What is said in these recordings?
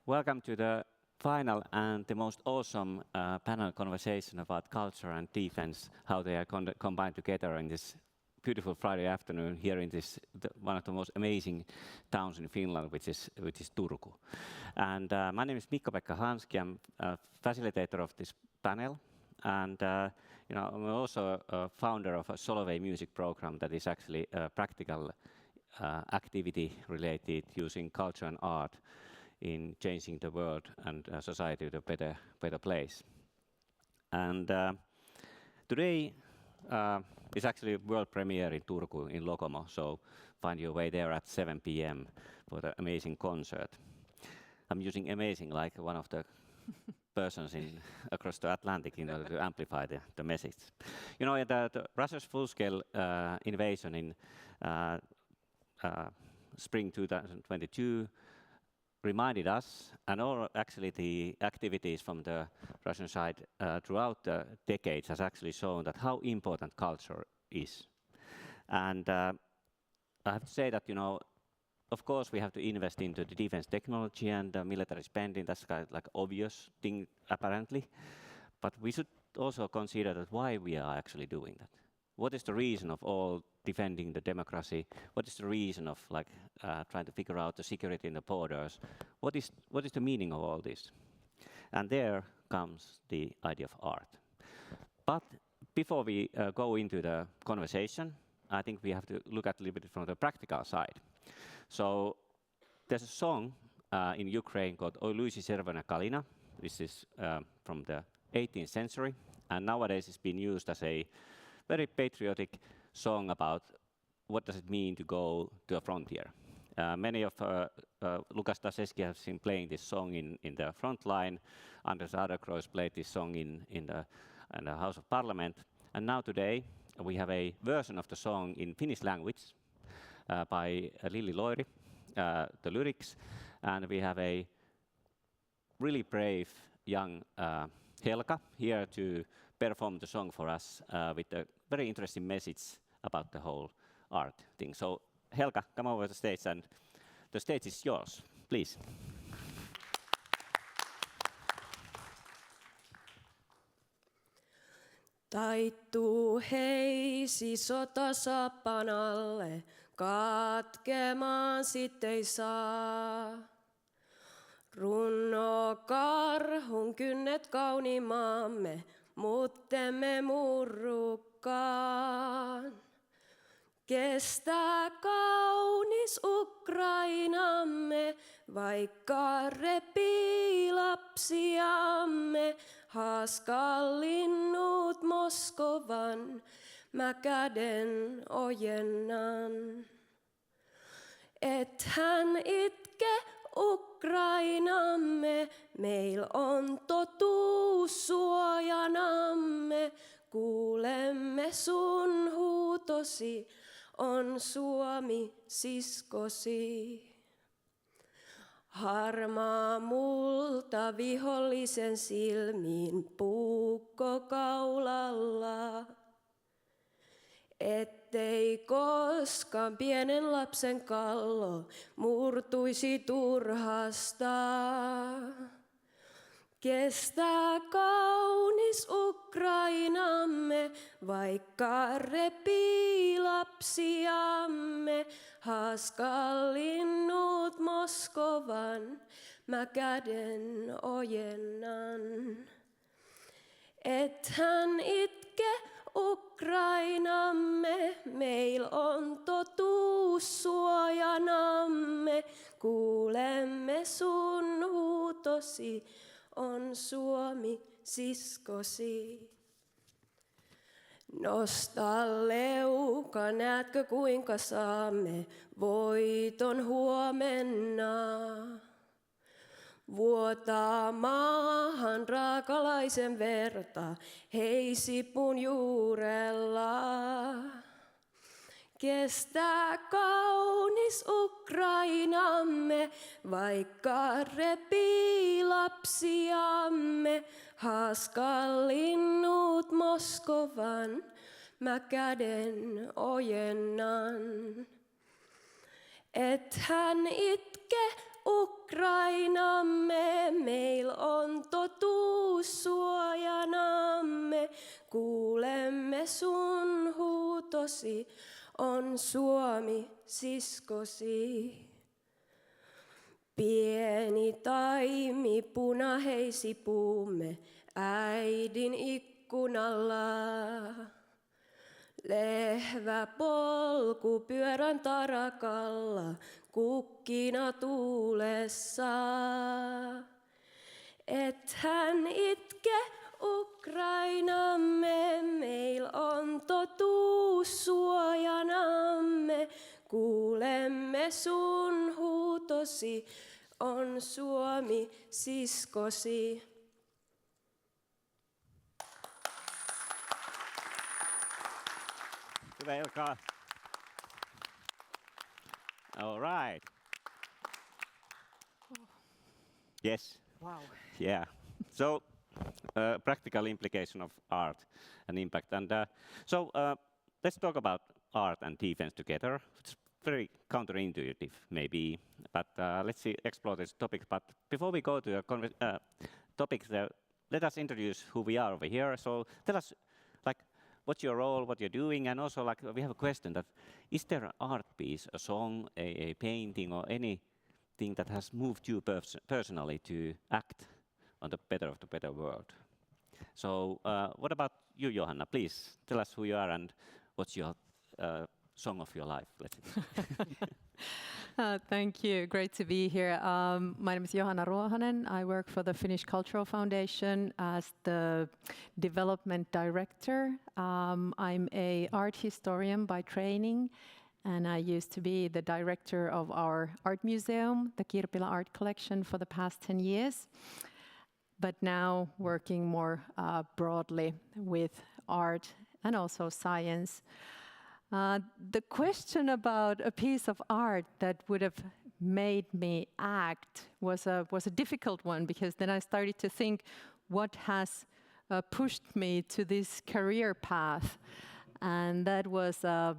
Welcome to the final and the most awesome panel conversation about culture and defense, how they are combined together in this beautiful Friday afternoon here in this one of the most amazing towns in Finland, which is Turku. And my name is Mikko-Pekka Hanski. I'm a facilitator of this panel, and I'm also a founder of a Solvay music program that is actually a practical activity related using culture and art in changing the world and society to a better place. And today is actually a world premiere in Turku in Lokomo, so find your way there at 7 p.m. for the amazing concert. I'm using amazing like one of the persons across the Atlantic in order to amplify the message. You know, the Russia's full-scale invasion in spring 2022 reminded us, and all actually the activities from the Russian side throughout the decades has actually shown that how important culture is. And I have to say that, of course we have to invest into the defense technology and military spending. That's kind of like obvious thing apparently, but we should also consider that why we are actually doing that. What is the reason of all defending the democracy? What is the reason of trying to figure out the security in the borders? What is the meaning of all this? And there comes the idea of art. But before we go into the conversation, I think we have to look at a little bit from the practical side. So there's a song in Ukraine called Oi Luisi Servona Kalina. This is from the 18th century, and nowadays it's been used as a very patriotic song about what does it mean to go to a frontier. Many of Lukas Daseski has been playing this song in the front line. Anders Adlercreutz played this song in the House of Parliament. And now today we have a version of the song in Finnish language by Lilli Loiri, the lyrics. And we have a really brave young Helka here to perform the song for us with a very interesting message about the whole art thing. So Helka, come over to the stage, and the stage is yours, please. Taittuu heisi sotasappan alle, katkemaan sit ei saa. Runno karhun kynnet kauniimaamme, muttemme murrukaan. Kestää kaunis Ukrainamme, vaikka repii lapsiamme. Haaskaa linnut Moskovan, mä käden ojennan. Et hän itke Ukrainamme, meil on totuus suojanamme. Kuulemme sun huutosi, on Suomi siskosi. Harmaa multa vihollisen silmiin, puukko kaulalla. Ettei koskaan pienen lapsen kallo murtuisi turhasta. Kestää kaunis Ukrainamme, vaikka repii lapsiamme. Haaskaa linnut Moskovan, mä käden ojennan. Et hän itke Ukrainamme, meil on totuus suojanamme. Kuulemme sun huutosi, on Suomi siskosi. Nosta leuka, näetkö kuinka saamme voiton huomenna. Vuotaa maahan raakalaisen verta, heisipun juurella. Kestää kaunis Ukrainamme, vaikka repii lapsiamme. Haaskaa linnut Moskovan, mä käden ojennan. Et hän itke Ukrainamme. Ukrainamme, meil on totuus suojanamme. Kuulemme sun huutosi, on Suomi siskosi. Pieni taimi punaheisipuumme äidin ikkunalla. Lehvä polku pyörän tarakalla, kukkina tuulessa. Et hän itke Ukrainamme, meil on totuus suojanamme. Kuulemme sun huutosi, on Suomi siskosi. Hyvä Ilkka. All right. Yes. Wow. Yeah. So, practical implication of art and impact. And let's talk about art and defense together. It's very counterintuitive, maybe, but let's explore this topic. But before we go to the topics, let us introduce who we are over here. So tell us, like, what's your role, what you're doing, and also, like, we have a question that, is there an art piece, a song, a painting, or anything that has moved you personally to act on the better world? So what about you, Johanna? Please tell us who you are and what's your song of your life. Let's Thank you. Great to be here. My name is Johanna Ruohonen. I work for the Finnish Cultural Foundation as the development director. I'm an art historian by training, and I used to be the director of our art museum, the Kirpila Art Collection, for the past 10 years. But now working more broadly with art and also science. The question about a piece of art that would have made me act was a difficult one, because then I started to think what has pushed me to this career path, and that was a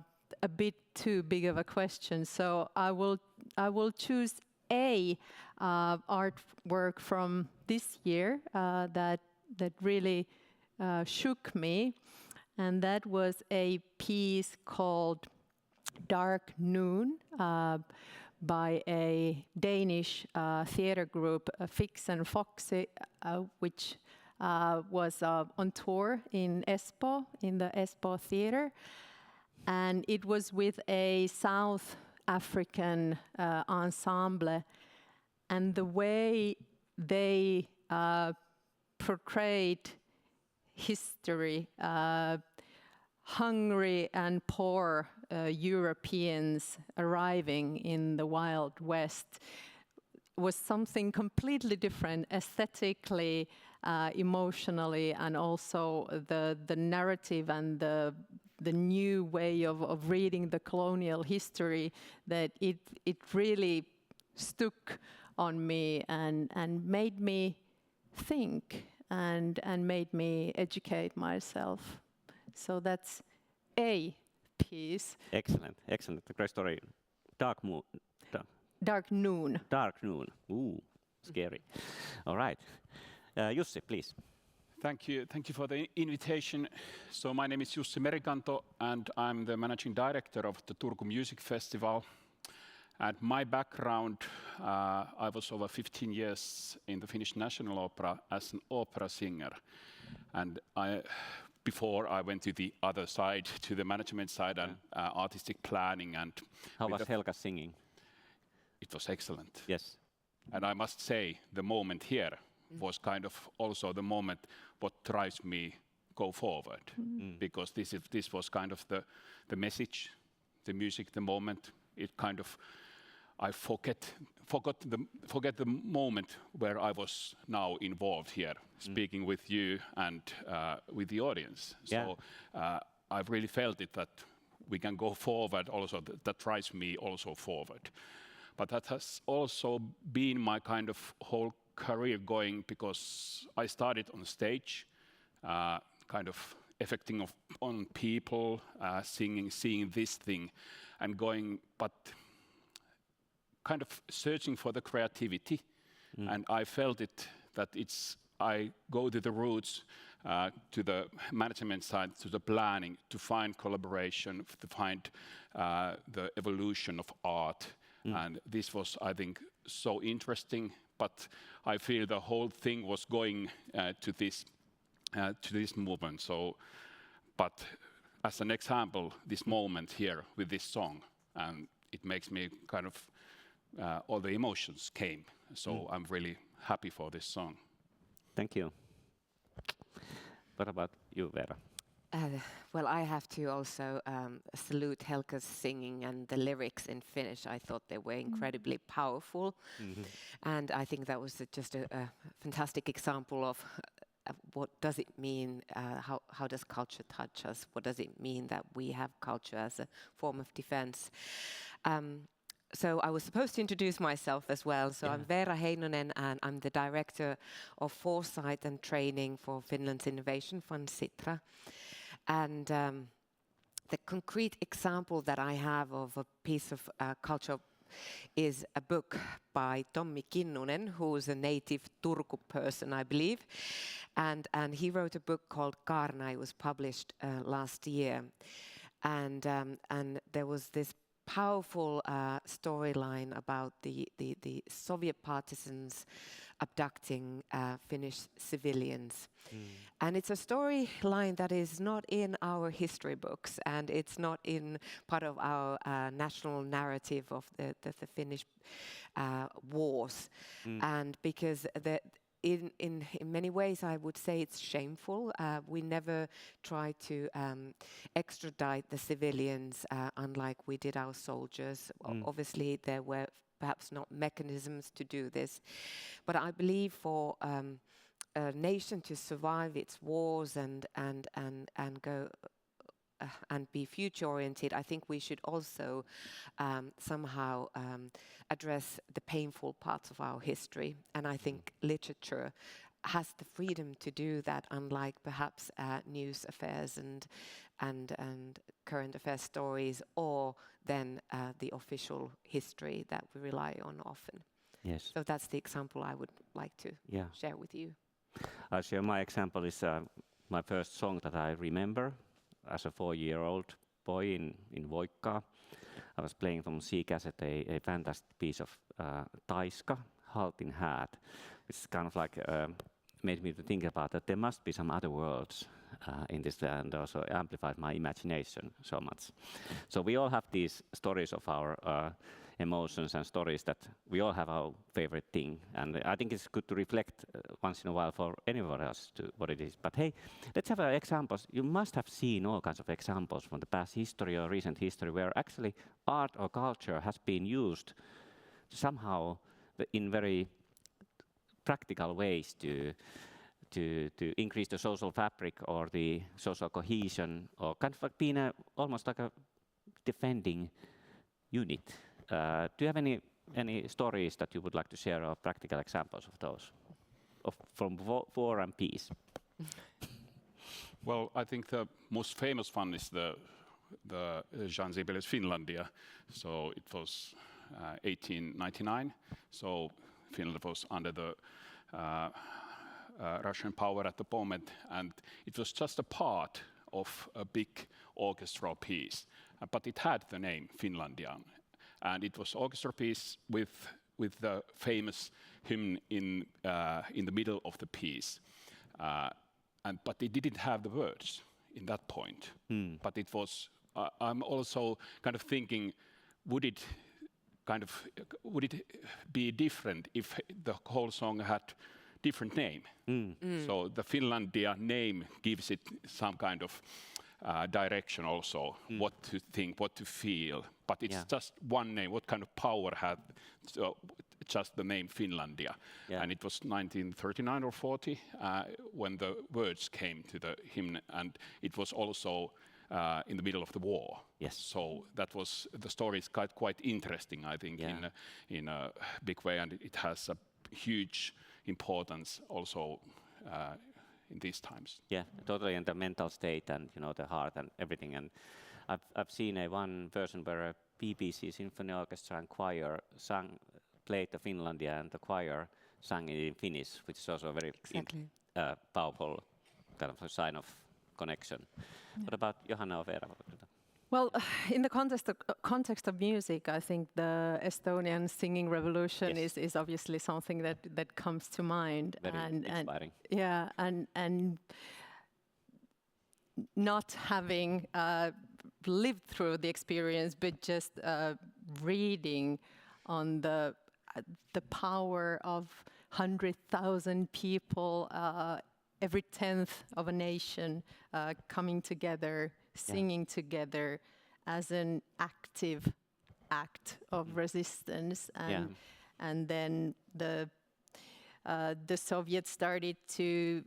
bit too big of a question. So I will choose a artwork from this year that really shook me. And that was a piece called Dark Noon by a Danish theater group, Fix and Foxy, which was on tour in Espoo, in the Espoo Theater. And it was with a South African ensemble. And the way they portrayed history, hungry and poor Europeans arriving in the Wild West, was something completely different aesthetically, emotionally, and also the narrative and the new way of reading the colonial history, that it really stuck on me and made me think and made me educate myself. So that's a piece. Excellent, excellent. Great story. Dark Noon. Dark Noon. Ooh, scary. All right. Jussi, please. Thank you for the invitation. So my name is Jussi Merikanto, and I'm the managing director of the Turku Music Festival. And my background, I was over 15 years in the Finnish National Opera as an opera singer. And before I went to the other side, to the management side and artistic planning. And how was Helga singing? It was excellent. Yes. And I must say, the moment here was kind of also the moment what drives me go forward. Because this was kind of the message, the music, the moment. It kind of, I forget the moment where I was now involved here, speaking with you and with the audience. Yeah. So I've really felt it that we can go forward also, that drives me also forward. But that has also been my kind of whole career going, because I started on stage, kind of affecting on people, singing, seeing this thing and going, but kind of searching for the creativity, and I felt it that I go to the roots, to the management side, to the planning, to find collaboration, to find the evolution of art, and this was, I think, so interesting. But I feel the whole thing was going to this movement. So, but as an example, this moment here with this song, and it makes me kind of all the emotions came. So I'm really happy for this song. Thank you. What about you, Vera? Well, I have to also salute Helka's singing and the lyrics in Finnish. I thought they were incredibly powerful. And I think that was just a fantastic example of what does it mean, how does culture touch us? What does it mean that we have culture as a form of defense? So I was supposed to introduce myself as well. So I'm Veera Heinonen, and I'm the Director of Foresight and Training for Finland's Innovation Fund, Sitra. And the concrete example that I have of a piece of culture is a book by Tommi Kinnunen, who's a native Turku person, I believe. And he wrote a book called Kaarna. It was published last year. And there was this powerful storyline about the Soviet partisans abducting Finnish civilians. And it's a storyline that is not in our history books, and it's not in part of our national narrative of the Finnish wars. And because in many ways, I would say it's shameful. We never tried to extradite the civilians, unlike we did our soldiers. Obviously, there were perhaps not mechanisms to do this. But I believe for a nation to survive its wars and go and be future-oriented, I think we should also somehow address the painful parts of our history. And I think literature has the freedom to do that, unlike perhaps news affairs and current affairs stories, or then the official history that we rely on often. Yes. So that's the example I would like to share with you. I'll share my example is my first song that I remember as a 4-year-old boy in Voikkaa. I was playing from C cassette a fantastic piece of Taiska, Haltin Hat, which kind of like made me to think about that there must be some other worlds in this, and also amplified my imagination so much. So we all have these stories of our emotions and stories that we all have our favorite thing, and I think it's good to reflect once in a while for anyone else to what it is. But hey, let's have examples. You must have seen all kinds of examples from the past history or recent history where actually art or culture has been used somehow in very practical ways to increase the social fabric or the social cohesion, or kind of like being almost like a defending unit. Do you have any stories that you would like to share, or practical examples of those, from war and peace? Well, I think the most famous one is the Jean Sibelius Finlandia. So it was 1899. So Finland was under the Russian power at the moment, and it was just a part of a big orchestral piece, but it had the name Finlandia. And it was orchestra piece with the famous hymn in the middle of the piece, but it didn't have the words in that point. But it was. I'm also kind of thinking, would it be different if the whole song had different name? So the Finlandia name gives it some kind of direction also, what to think, what to feel. But it's just one name. What kind of power had just the name Finlandia? And it was 1939 or 40 when the words came to the hymn, and it was also in the middle of the war. Yes. So that was, the story is quite interesting, I think, in a big way, and it has a huge importance also in these times. Yeah, totally, in the mental state and the heart and everything. And I've seen one version where BBC Symphony Orchestra and choir played the Finlandia, and the choir sang it in Finnish, which is also a very powerful kind of a sign of connection. What about Johanna or Veera? Well, in the context of music, I think the Estonian singing revolution is obviously something that comes to mind. Very inspiring. And not having lived through the experience, but just reading on the power of 100,000 people, every 10th of a nation coming together, singing together as an active act of resistance, and then the Soviets started to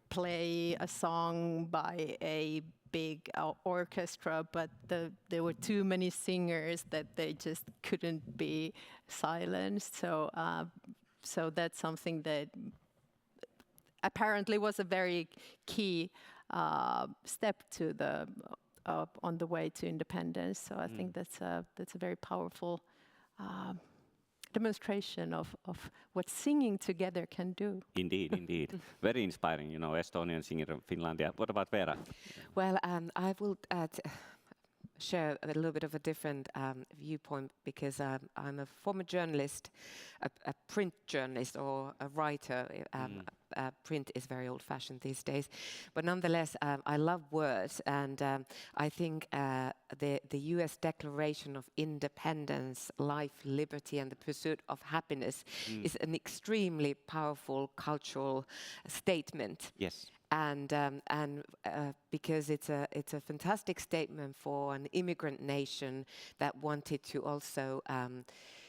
play a song by a big orchestra, but there were too many singers that they just couldn't be silenced. So that's something that apparently was a very key step to on the way to independence. So I think that's a very powerful demonstration of what singing together can do. Indeed. Very inspiring, Estonian singer from Finlandia. What about Veera? Well, I will share a little bit of a different viewpoint, because I'm a former journalist, a print journalist or a writer. Print is very old-fashioned these days, but nonetheless, I love words, and I think the U.S. Declaration of Independence, life, liberty, and the pursuit of happiness is an extremely powerful cultural statement. Yes. And because it's a fantastic statement for an immigrant nation that wanted to also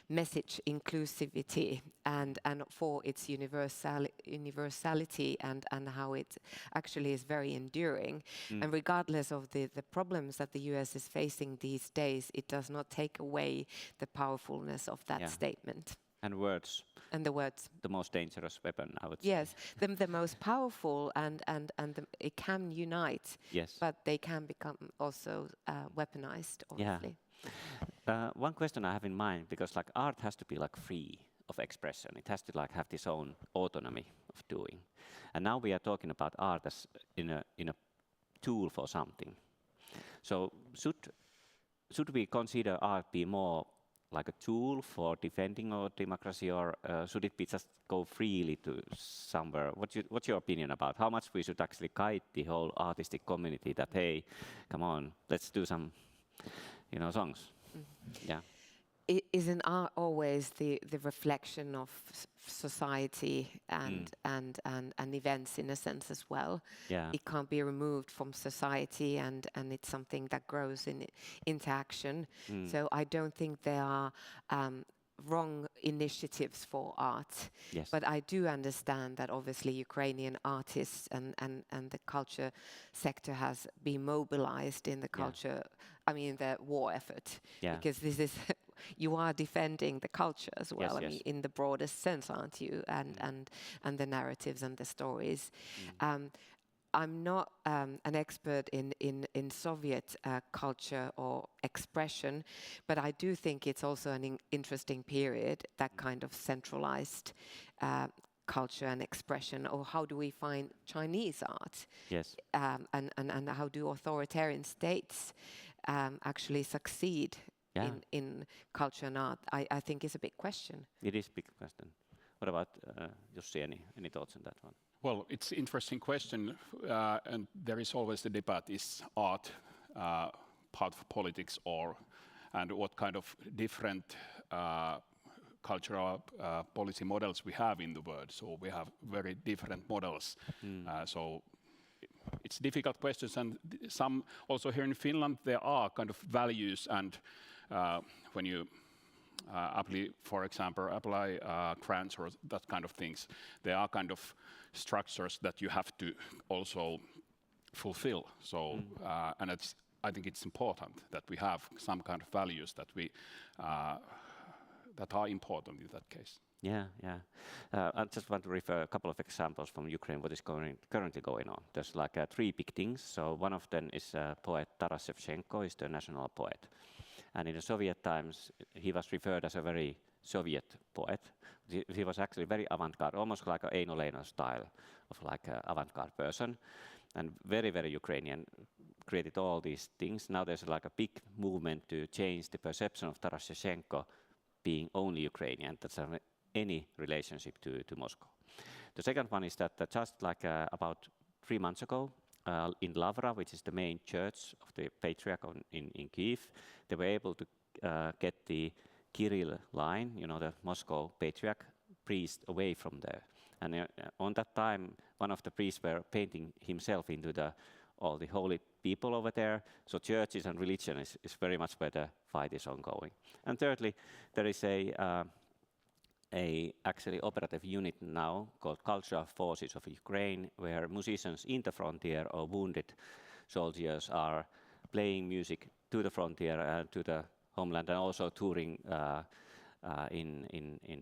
message inclusivity and for its universality and how it actually is very enduring. And regardless of the problems that the US is facing these days, it does not take away the powerfulness of that statement. And words. And the words. The most dangerous weapon, I would say. Yes, the most powerful, and it can unite. Yes. But they can become also weaponized, obviously. One question I have in mind, because like art has to be like free of expression. It has to like have this own autonomy of doing. And now we are talking about art as in a tool for something. So should we consider art be more like a tool for defending our democracy, or should it be just go freely to somewhere? What's your opinion about how much we should actually guide the whole artistic community that, hey, come on, let's do some, songs? Yeah. Isn't art always the reflection of society and events in a sense as well? Yeah. It can't be removed from society, and it's something that grows into action. So I don't think there are wrong initiatives for art. Yes. But I do understand that obviously Ukrainian artists and the culture sector has been mobilized in the culture, the war effort. Because this is you are defending the culture as well. Yes, I mean, in the broadest sense, aren't you? And the narratives and the stories. I'm not an expert in Soviet culture or expression, but I do think it's also an interesting period, that kind of centralized culture and expression. Or how do we find Chinese art? Yes. And how do authoritarian states actually succeed in culture and art? I think is a big question. It is a big question. What about Jussi? Any thoughts on that one? Well, it's an interesting question, and there is always the debate: is art part of politics, and what kind of different cultural policy models we have in the world? So we have very different models. So it's difficult questions, and some also here in Finland there are kind of values, and when you apply grants or that kind of things, there are kind of structures that you have to also fulfill. So, and I think it's important that we have some kind of values that we that are important in that case. Yeah. I just want to refer a couple of examples from Ukraine, what is currently going on. There's like 3 big things. So one of them is poet Taras Shevchenko, is the national poet. And in the Soviet times, he was referred as a very Soviet poet. He was actually very avant-garde, almost like an Eino Leino style of like an avant-garde person, and very, very Ukrainian, created all these things. Now there's like a big movement to change the perception of Taras Shevchenko being only Ukrainian, that's any relationship to Moscow. The second one is that just like about 3 months ago, in Lavra, which is the main church of the Patriarch in Kyiv, they were able to get the Kirill line, you know, the Moscow Patriarch priest, away from there. And on that time, one of the priests were painting himself into all the holy people over there. So churches and religion is very much where the fight is ongoing. And thirdly, there is a actually operative unit now called Cultural Forces of Ukraine, where musicians in the frontier or wounded soldiers are playing music to the frontier and to the homeland, and also touring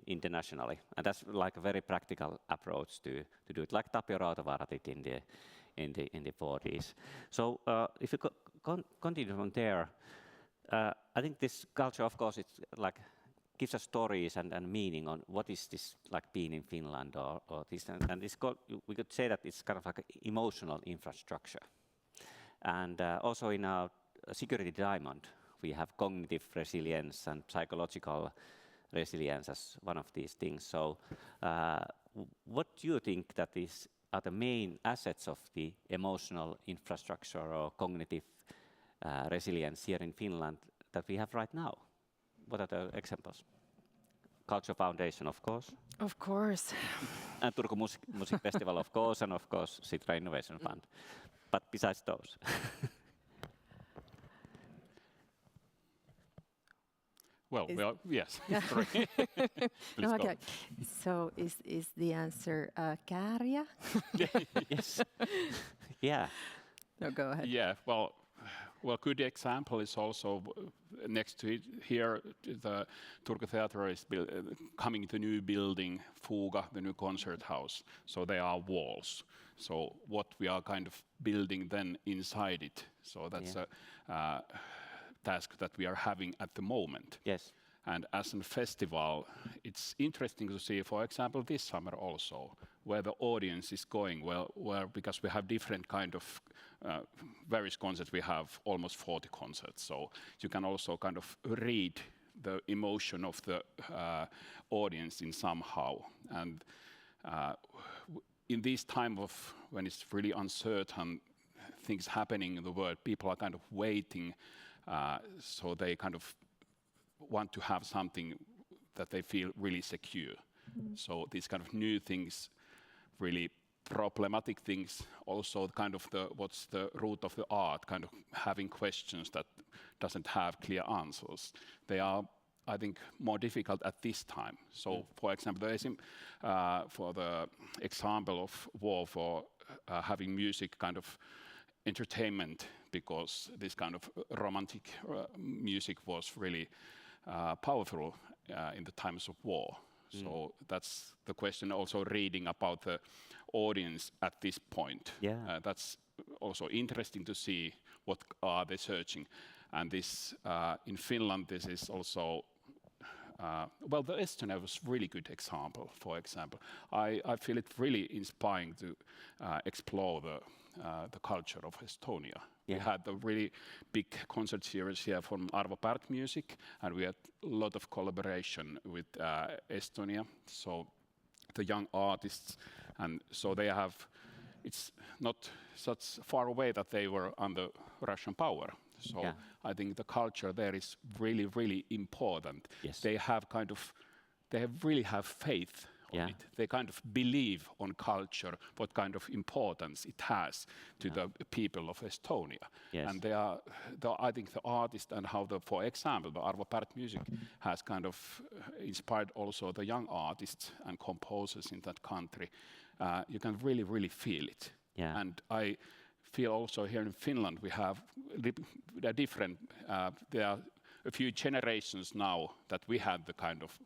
internationally. And that's like a very practical approach to do it, like Tapio Rautavaara did in the 40s. So if you continue from there, I think this culture, of course, it's like gives us stories and meaning on what is this like being in Finland or this, and it's called, we could say that it's kind of like an emotional infrastructure. And also in our security diamond, we have cognitive resilience and psychological resilience as one of these things. So what do you think that are the main assets of the emotional infrastructure or cognitive resilience here in Finland that we have right now? What are the examples? Culture Foundation, of course. Of course. And Turku Music Festival, of course, and of course Sitra Innovation Fund. But besides those. Well, yes. No, okay. So is the answer kääriä? Yes. Yeah. No, go ahead. Yeah, well, good example is also next to it here, the Turku Theatre is coming to new building, Fuga, the new concert house. So there are walls. So what we are kind of building then inside it. So that's a task that we are having at the moment. Yes. And as a festival, it's interesting to see, for example, this summer also, where the audience is going. Well, because we have different kind of various concerts, we have almost 40 concerts. So you can also kind of read the emotion of the audience in somehow. And in this time of when it's really uncertain, things happening in the world, people are kind of waiting. So they kind of want to have something that they feel really secure. So these kind of new things, really problematic things, also kind of what's the root of the art, kind of having questions that doesn't have clear answers. They are, I think, more difficult at this time. So, for example, for the example of war, for having music kind of entertainment, because this kind of romantic music was really powerful in the times of war. So that's the question, also reading about the audience at this point. Yeah. That's also interesting to see what are they searching. And this, in Finland, this is also, well, the Estonia was really good example, for example. I feel it really inspiring to explore the culture of Estonia. Yeah. We had a really big concert series here from Arvo Pärt Music, and we had a lot of collaboration with Estonia. So the young artists, and so they have, it's not such far away that they were under Russian power. So Yeah. I think the culture there is really, really important. Yes. They really have faith on it. They kind of believe on culture, what kind of importance it has to the people of Estonia. Yes. And I think the artist and for example, the Arvo Pärt Music has kind of inspired also the young artists and composers in that country. You can really, really feel it. Yeah. And I feel also here in Finland we have different, there are a few generations now that we had the kind of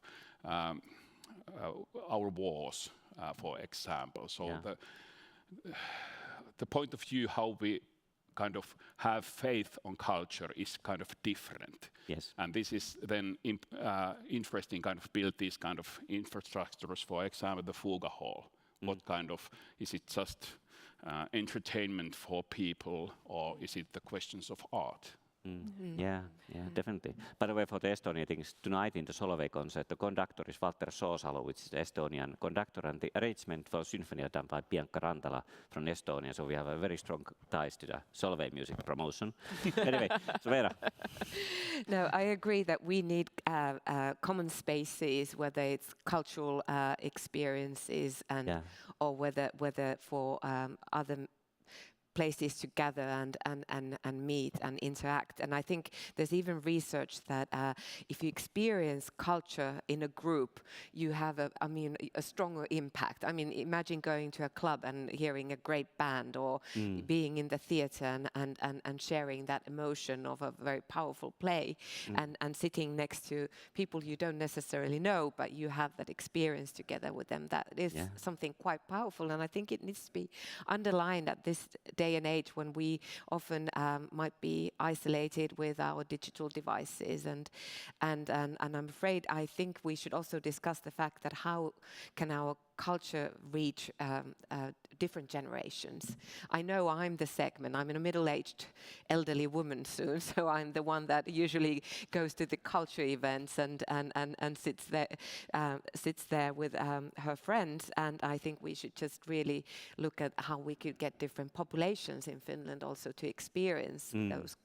our wars, for example. So the point of view how we kind of have faith on culture is kind of different. Yes. And this is then interesting kind of build these kind of infrastructures, for example, the Fuga Hall. What kind of, is it just entertainment for people, or is it the questions of art? Yeah, definitely. By the way, for the Estonian things, tonight in the Solvay concert, the conductor is Walter Soosalu, which is the Estonian conductor, and the arrangement for symphony are done by Bianca Rantala from Estonia, so we have a very strong ties to the Solvay music promotion. Anyway, so Veera. No, I agree that we need common spaces, whether it's cultural experiences and or whether for other places to gather and meet and interact. And I think there's even research that if you experience culture in a group, you have a stronger impact. I mean, imagine going to a club and hearing a great band, or being in the theatre and sharing that emotion of a very powerful play, and sitting next to people you don't necessarily know, but you have that experience together with them. That is something quite powerful, and I think it needs to be underlined at this day and age when we often might be isolated with our digital devices, and I'm afraid I think we should also discuss the fact that how can our culture reach different generations. I know I'm the segment. I'm a middle-aged elderly woman soon, so I'm the one that usually goes to the culture events and sits there with her friends. And I think we should just really look at how we could get different populations in Finland also to experience those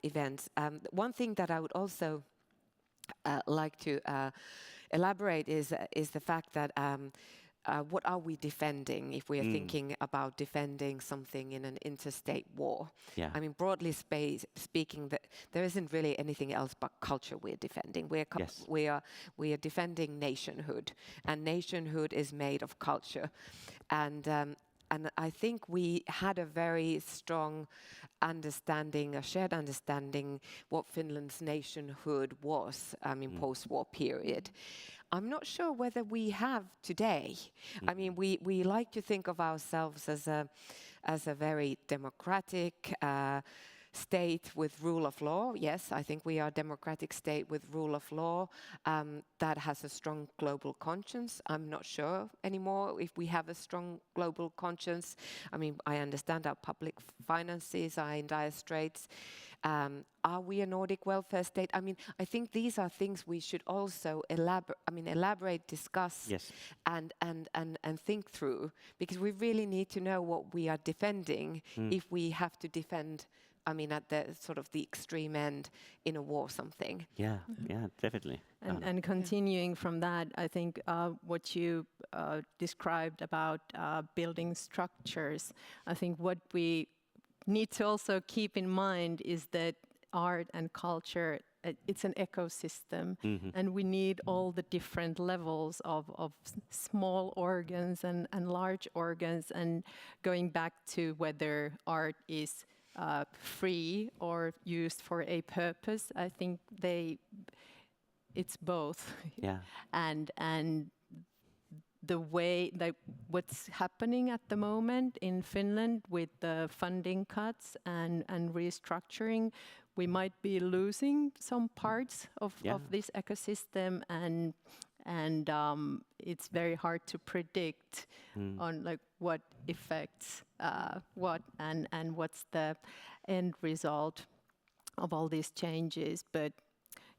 events. One thing that I would also like to elaborate is the fact that what are we defending if we are thinking about defending something in an interstate war? Yeah. I mean, broadly speaking, that there isn't really anything else but culture we're defending. We are defending nationhood, and nationhood is made of culture, and I think we had a very strong understanding, a shared understanding, what Finland's nationhood was in post-war period. I'm not sure whether we have today. I mean, we like to think of ourselves as a very democratic state with rule of law. Yes, I think we are a democratic state with rule of law that has a strong global conscience. I'm not sure anymore if we have a strong global conscience. I mean, I understand our public finances are in dire straits. Are we a Nordic welfare state? I mean, I think these are things we should also elaborate, discuss, and think through, because we really need to know what we are defending if we have to defend. I mean, at the sort of the extreme end in a war, something. Yeah, definitely. And continuing from that, I think what you described about building structures, I think what we need to also keep in mind is that art and culture, it's an ecosystem, and we need all the different levels of small organs and large organs, and going back to whether art is free or used for a purpose. I think it's both. Yeah. and the way that what's happening at the moment in Finland with the funding cuts and restructuring, we might be losing some parts of this ecosystem, and it's very hard to predict on like what effects what and what's the end result of all these changes. But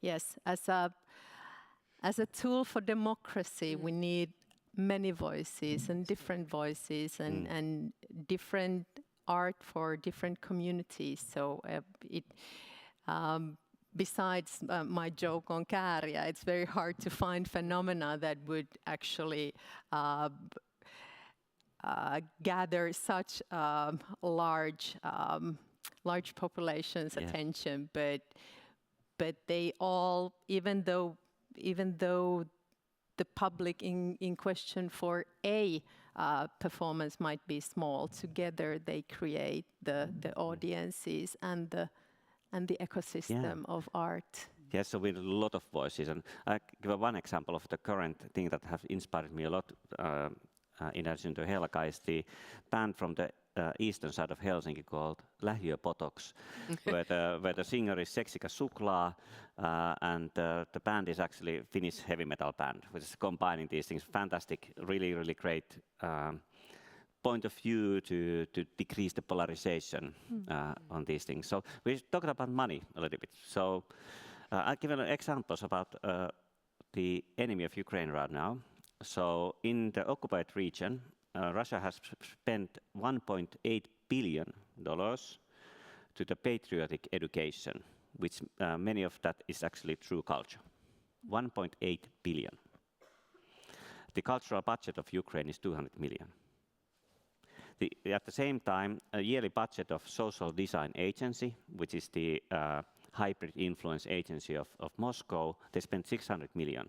yes, as a tool for democracy, we need many voices and different voices and different art for different communities. So besides my joke on Käärijä, it's very hard to find phenomena that would actually gather such large populations' attention. But they all, even though the public in question for a performance might be small, together they create the audiences and the ecosystem of art. Yes, so with a lot of voices, and I give one example of the current thing that has inspired me a lot. In addition to Helga, is the band from the eastern side of Helsinki called Lähiöpotoks, where the singer is Seksikä Suklaa, and the band is actually Finnish heavy metal band, which is combining these things. Fantastic, really, really great point of view to decrease the polarization on these things. So we talked about money a little bit. So I'll give examples about the enemy of Ukraine right now. So in the occupied region, Russia has spent $1.8 billion to the patriotic education, which many of that is actually true culture. 1.8 billion. The cultural budget of Ukraine is 200 million. At the same time, a yearly budget of Social Design Agency, which is the hybrid influence agency of Moscow, they spent 600 million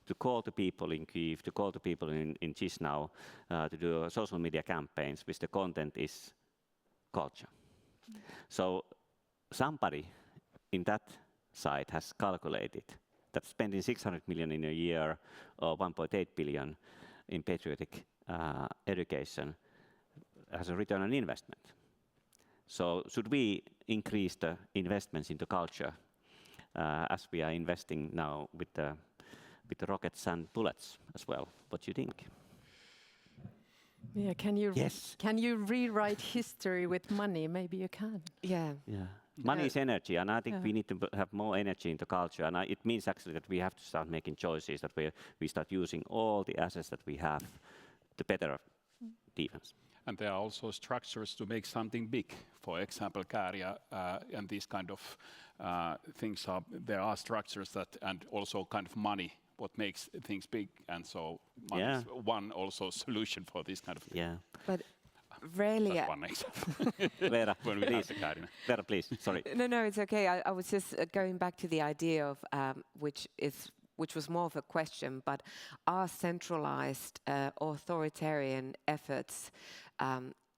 to call the people in Kyiv, to call the people in Chisinau, to do social media campaigns, which the content is culture. So somebody in that side has calculated that spending 600 million in a year or 1.8 billion in patriotic education has a return on investment. So should we increase the investments into culture as we are investing now with the rockets and bullets as well? What do you think? Yeah, can you rewrite history with money? Maybe you can. Yeah. Money is energy, and I think we need to have more energy into culture, and it means actually that we have to start making choices, that we start using all the assets that we have to better defense. And there are also structures to make something big. For example, Käärijä and these kind of things there are structures that, and also kind of money, what makes things big, and so money is one also solution for this kind of thing. Yeah. But rarely. That's one example. Veera, When we have the Käärijä. Veera, please. Sorry. No, it's okay. I was just going back to the idea of which was more of a question, but are centralized authoritarian efforts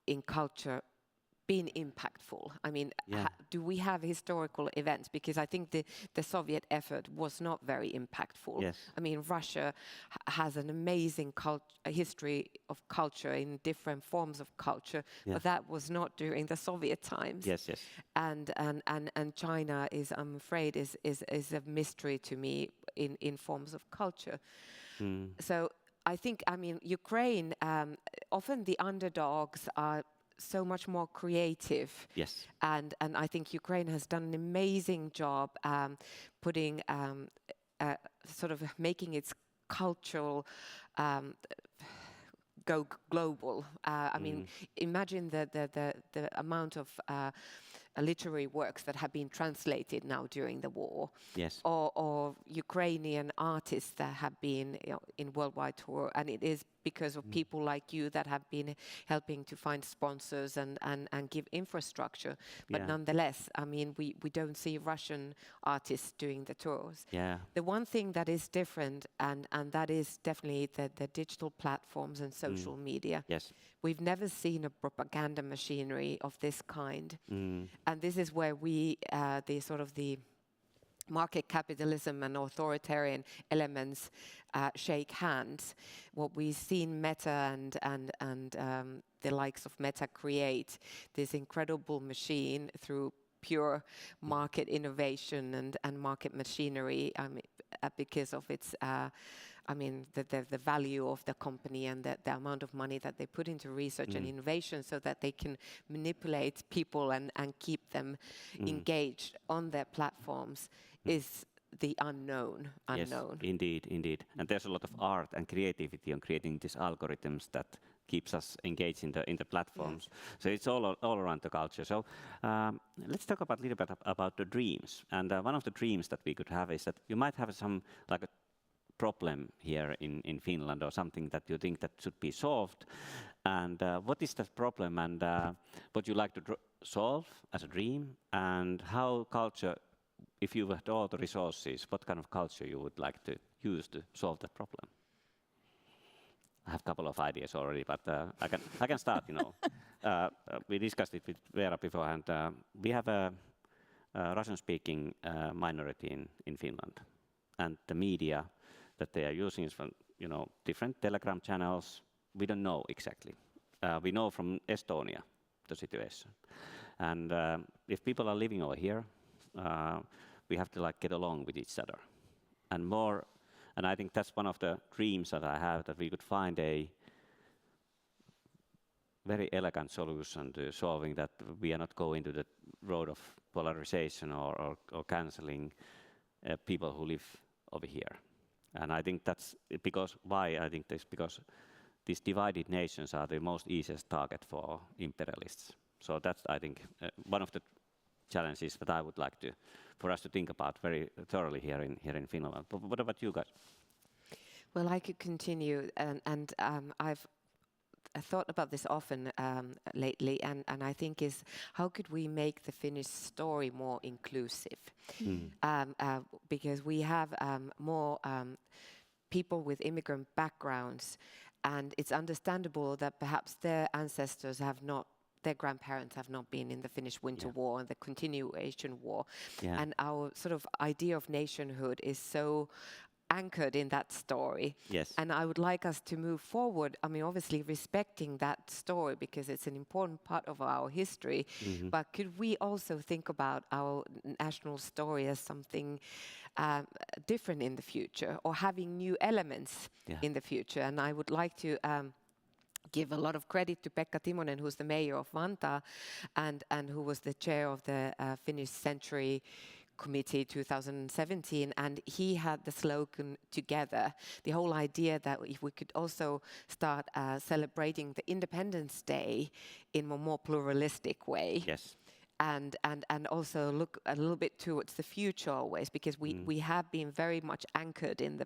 in culture been impactful? I mean, do we have historical events? Because I think the Soviet effort was not very impactful. Yes. I mean, Russia has an amazing history of culture in different forms of culture, but that was not during the Soviet times. Yes. And China is, I'm afraid, is a mystery to me in forms of culture. So I think, I mean, Ukraine, often the underdogs are so much more creative. Yes. And I think Ukraine has done an amazing job putting, sort of making its cultural go global. I mean, imagine the amount of literary works that have been translated now during the war. Yes. Or Ukrainian artists that have been in worldwide tour, and it is because of people like you that have been helping to find sponsors and give infrastructure. But nonetheless, I mean, we don't see Russian artists doing the tours. Yeah. The one thing that is different, and that is definitely the digital platforms and social media. Yes. We've never seen a propaganda machinery of this kind. And this is where we, the market capitalism and authoritarian elements shake hands. What we've seen Meta and the likes of Meta create, this incredible machine through pure market innovation and market machinery, because of its the value of the company and the amount of money that they put into research and innovation, so that they can manipulate people and keep them engaged on their platforms, is the unknown. Yes, indeed. And there's a lot of art and creativity on creating these algorithms that keeps us engaged in the platforms. So it's all around the culture. So let's talk about a little bit about the dreams. And one of the dreams that we could have is that you might have some like a problem here in Finland, or something that you think that should be solved. And what is that problem, and what you like to solve as a dream, and how culture, if you had all the resources, what kind of culture you would like to use to solve that problem? I have a couple of ideas already, but I can start. We discussed it with Veera beforehand. We have a Russian-speaking minority in Finland, and the media that they are using is from different Telegram channels. We don't know exactly. we know from Estonia the situation. And if people are living over here, we have to like get along with each other. And I think that's one of the dreams that I have, that we could find a very elegant solution to solving that. We are not going to the road of polarization or cancelling people who live over here. And I think that's because, why I think this, because these divided nations are the most easiest target for imperialists. So that's, I think, one of the challenges that I would like for us to think about very thoroughly here in Finland. But what about you guys? Well, I could continue, and I've thought about this often lately, and I think is how could we make the Finnish story more inclusive? Because we have more people with immigrant backgrounds, and it's understandable that perhaps their ancestors have not, their grandparents have not been in the Finnish Winter War and the Continuation War. And our sort of idea of nationhood is so anchored in that story. And I would like us to move forward, I mean, obviously respecting that story because it's an important part of our history, but could we also think about our national story as something different in the future, or having new elements in the future? And I would like to give a lot of credit to Pekka Timonen, who's the mayor of Vantaa and who was the chair of the Finnish Century Committee 2017, and he had the slogan "Together." The whole idea that if we could also start celebrating the Independence Day in a more pluralistic way. And also look a little bit towards the future always, because we have been very much anchored in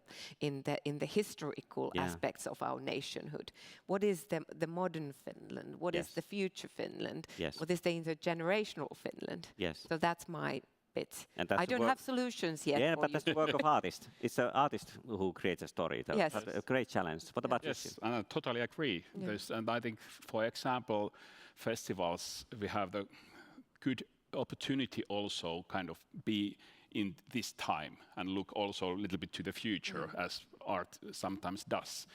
the historical aspects of our nationhood. What is the modern Finland? What is the future Finland? What is the intergenerational Finland? So that's my bit. I don't have solutions yet. Yeah, but that's the work of artists. It's an artist who creates a story. That's a great challenge. What about you? Yes, and I totally agree. And I think, for example, festivals, we have the good opportunity also kind of be in this time and look also a little bit to the future, as art sometimes does.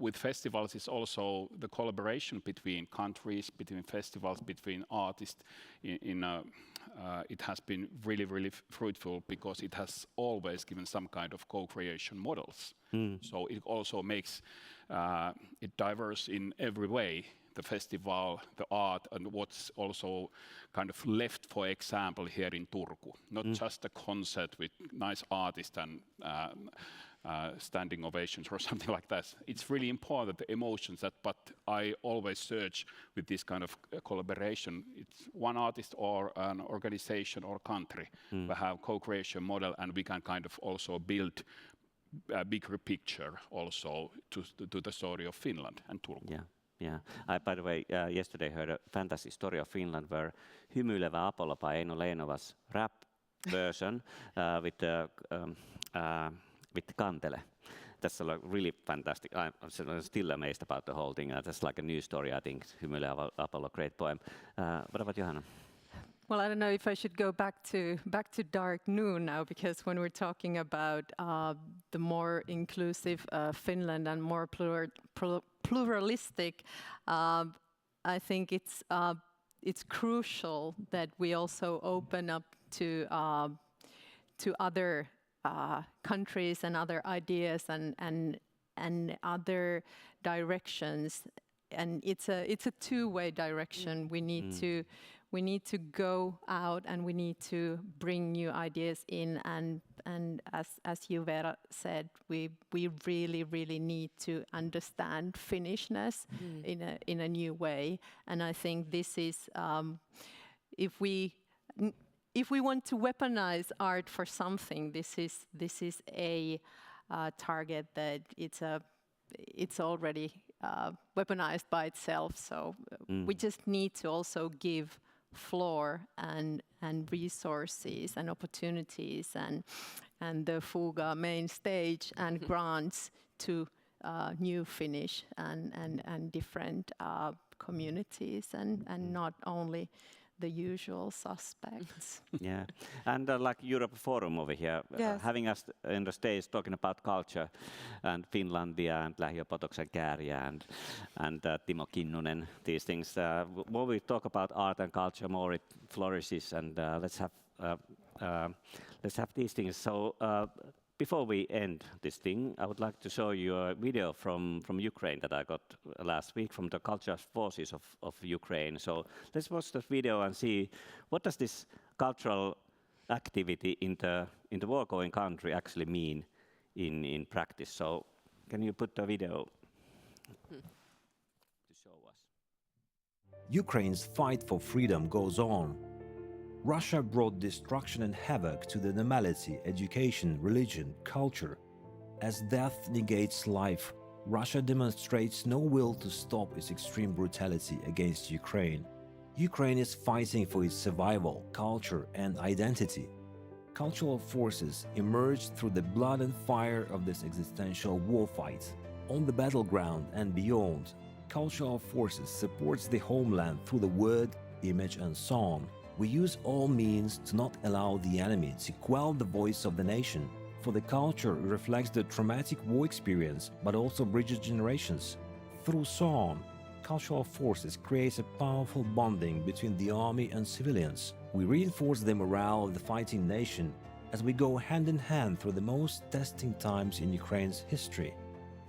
With festivals, it's also the collaboration between countries, between festivals, between artists. It has been really, really fruitful because it has always given some kind of co-creation models. So it also makes it diverse in every way. The festival, the art, and what's also kind of left, for example, here in Turku. Not just a concert with nice artists and standing ovations or something like that. It's really important, the emotions, but I always search with this kind of collaboration. It's one artist or an organization or country. We have co-creation model, and we can kind of also build a bigger picture also to the story of Finland and Turku. Yeah. I, by the way, yesterday heard a fantastic story of Finland where Hymyilevä Apollo by Eino Leinova's rap version with Kantele. That's really fantastic. I'm still amazed about the whole thing. That's like a new story, I think. Hymyilevä Apollo, great poem. What about Johanna? Well, I don't know if I should go back to Dark Noon now, because when we're talking about the more inclusive Finland and more pluralistic, I think it's crucial that we also open up to other countries and other ideas and other directions. And it's a two-way direction. We need to go out and we need to bring new ideas in, and as Juvera said, we really need to understand Finnishness in a new way. And I think this is if we want to weaponize art for something, this is a target that it's already weaponized by itself. So we just need to also give floor and resources and opportunities and the Fuga main stage and grants to new Finnish and different communities and not only the usual suspects. Yeah, and like Eurooppa-foorumi over here, Yes. having us in the States talking about culture, and Finlandia and Lähiöpotoksen Kääriä and Timo Kinnunen, these things. More we talk about art and culture, more it flourishes, and let's have these things. So before we end this thing, I would like to show you a video from Ukraine that I got last week from the cultural forces of Ukraine. So let's watch the video and see what does this cultural activity in the war-going country actually mean in practice. So can you put the video to show us? Ukraine's fight for freedom goes on. Russia brought destruction and havoc to the normality, education, religion, culture. As death negates life, Russia demonstrates no will to stop its extreme brutality against Ukraine. Ukraine is fighting for its survival, culture, and identity. Cultural forces emerged through the blood and fire of this existential war fight. On the battleground and beyond, cultural forces supports the homeland through the word, image, and song. We use all means to not allow the enemy to quell the voice of the nation, for the culture reflects the traumatic war experience but also bridges generations. Through song, cultural forces create a powerful bonding between the army and civilians. We reinforce the morale of the fighting nation as we go hand in hand through the most testing times in Ukraine's history.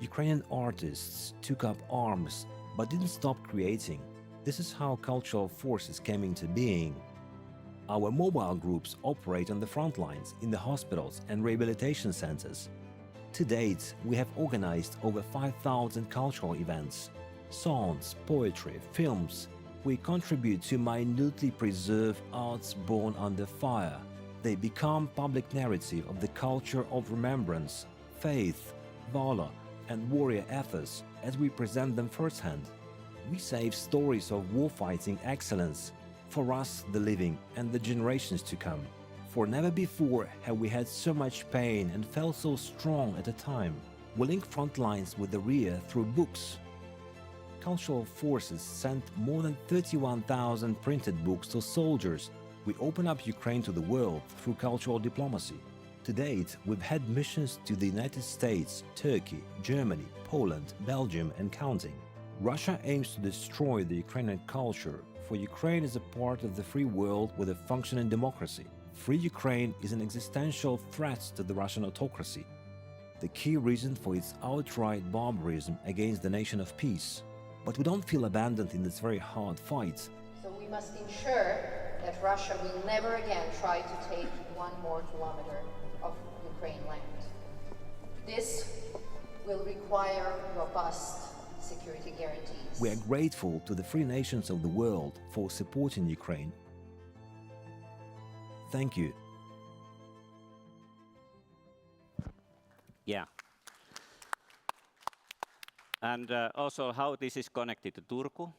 Ukrainian artists took up arms but didn't stop creating. This is how cultural forces came into being. Our mobile groups operate on the front lines, in the hospitals and rehabilitation centers. To date, we have organized over 5,000 cultural events. Songs, poetry, films. We contribute to minutely preserve arts born under fire. They become public narrative of the culture of remembrance, faith, valor, and warrior ethos as we present them firsthand. We save stories of warfighting excellence for us, the living, and the generations to come. For never before have we had so much pain and felt so strong at a time. We link front lines with the rear through books. Cultural forces sent more than 31,000 printed books to soldiers. We open up Ukraine to the world through cultural diplomacy. To date, we've had missions to the United States, Turkey, Germany, Poland, Belgium, and counting. Russia aims to destroy the Ukrainian culture, for Ukraine is a part of the free world with a functioning democracy. Free Ukraine is an existential threat to the Russian autocracy, the key reason for its outright barbarism against the nation of peace. But we don't feel abandoned in this very hard fight. So we must ensure that Russia will never again try to take one more kilometer of Ukraine land. This will require robust security guarantees. We are grateful to the free nations of the world for supporting Ukraine. Thank you. Yeah. And also how this is connected to Turku.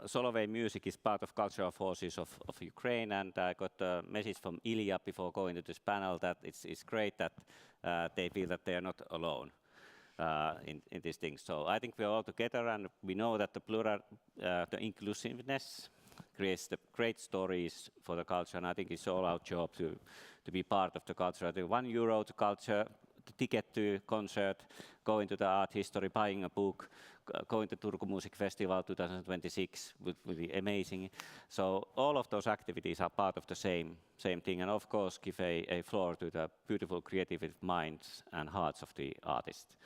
Solovei Music is part of cultural forces of Ukraine, and I got a message from Ilya before going to this panel that it's great that they feel that they are not alone in these things. So I think we are all together, and we know that the plural, the inclusiveness creates the great stories for the culture, and I think it's all our job to be part of the culture. I think €1 to culture, the ticket to concert, going to the art history, buying a book, going to Turku Music Festival 2026 would be amazing. So all of those activities are part of the same thing, and of course give a floor to the beautiful creative minds and hearts of the artists.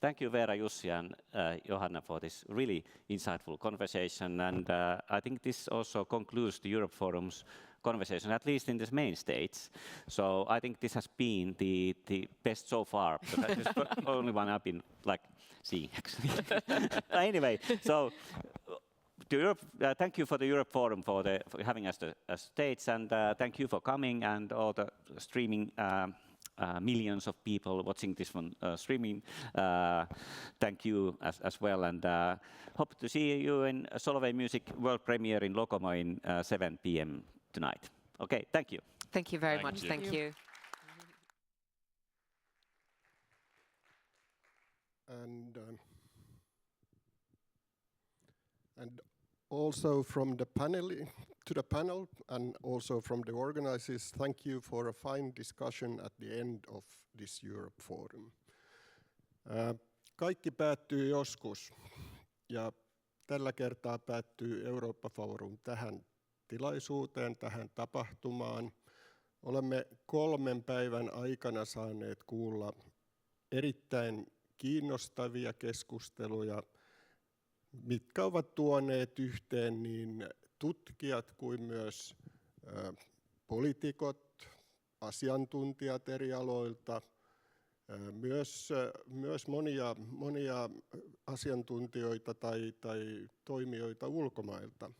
Thank you, Veera, Jussi, and Johanna, for this really insightful conversation. And I think this also concludes the Eurooppa-forum's conversation, at least in the main stage. So I think this has been the best so far. Because this is the only one I've been seeing, actually. Anyway, so thank you for the Eurooppa-forum for having us as stage, and thank you for coming, and all the streaming. Millions of people watching this one streaming. Thank you as well, and hope to see you in Solovei Music World Premiere in Lokomo in 7 p.m. tonight. Okay, thank you. Thank you very much. Thank you. And also from the panel and also from the organizers, thank you for a fine discussion at the end of this Eurooppa-forum. Kaikki päättyy joskus, ja tällä kertaa päättyy Eurooppa-forum tähän tilaisuuteen, tähän tapahtumaan. Olemme 3 päivän aikana saaneet kuulla erittäin kiinnostavia keskusteluja, mitkä ovat tuoneet yhteen niin tutkijat kuin myös poliitikot, asiantuntijat eri aloilta, myös monia asiantuntijoita tai toimijoita ulkomailta.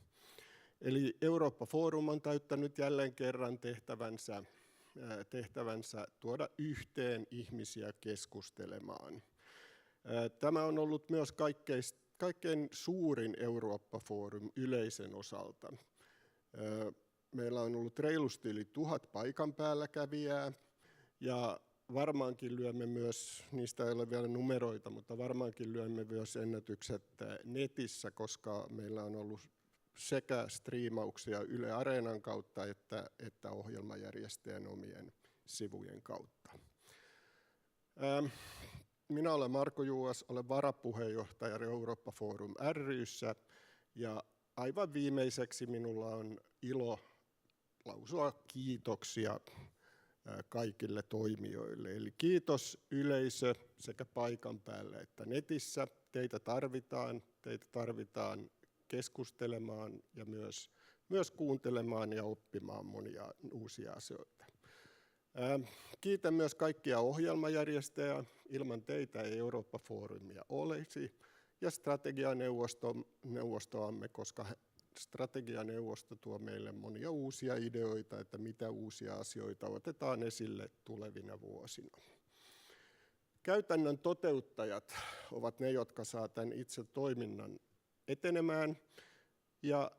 Eli Eurooppa-forum on täyttänyt jälleen kerran tehtävänsä tuoda yhteen ihmisiä keskustelemaan. Tämä on ollut myös kaikkein suurin Eurooppa-forum yleisön osalta. Meillä on ollut reilusti yli 1000 paikan päällä kävijää, ja varmaankin lyömme myös, niistä ei ole vielä numeroita, mutta varmaankin lyömme myös ennätykset netissä, koska meillä on ollut sekä striimauksia Yle Areenan kautta että ohjelmajärjestäjän omien sivujen kautta. Minä olen Marko Juuas, olen varapuheenjohtaja Eurooppa-forum ry:ssä, ja aivan viimeiseksi minulla on ilo lausua kiitoksia kaikille toimijoille. Eli kiitos yleisö sekä paikan päällä että netissä. Teitä tarvitaan keskustelemaan ja myös kuuntelemaan ja oppimaan monia uusia asioita. Kiitän myös kaikkia ohjelmajärjestäjiä. Ilman teitä ei Eurooppa-foorumia olisi. Ja strategianeuvostoamme, koska strategianeuvosto tuo meille monia uusia ideoita, että mitä uusia asioita otetaan esille tulevina vuosina. Käytännön toteuttajat ovat ne, jotka saa tämän itse toiminnan etenemään. Ja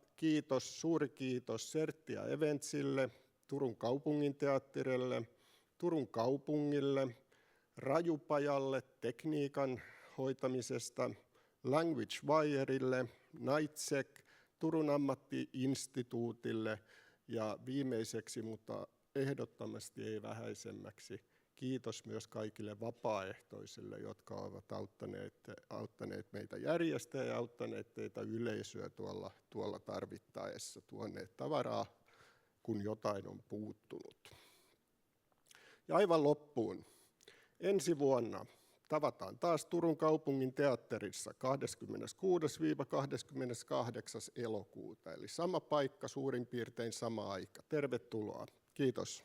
suuri kiitos Serttia Eventsille, Turun kaupunginteatterille, Turun kaupungille, Rajupajalle tekniikan hoitamisesta, Language Wirelle, Nightsec, Turun ammattiinstituutille ja viimeiseksi, mutta ehdottomasti ei vähäisemmäksi, kiitos myös kaikille vapaaehtoisille, jotka ovat auttaneet meitä järjestäjä ja auttaneet teitä yleisöä tuolla tarvittaessa, tuoneet tavaraa, kun jotain on puuttunut. Ja aivan loppuun. Ensi vuonna tavataan taas Turun kaupungin teatterissa 26.–28. elokuuta. Eli sama paikka, suurin piirtein sama aika. Tervetuloa. Kiitos.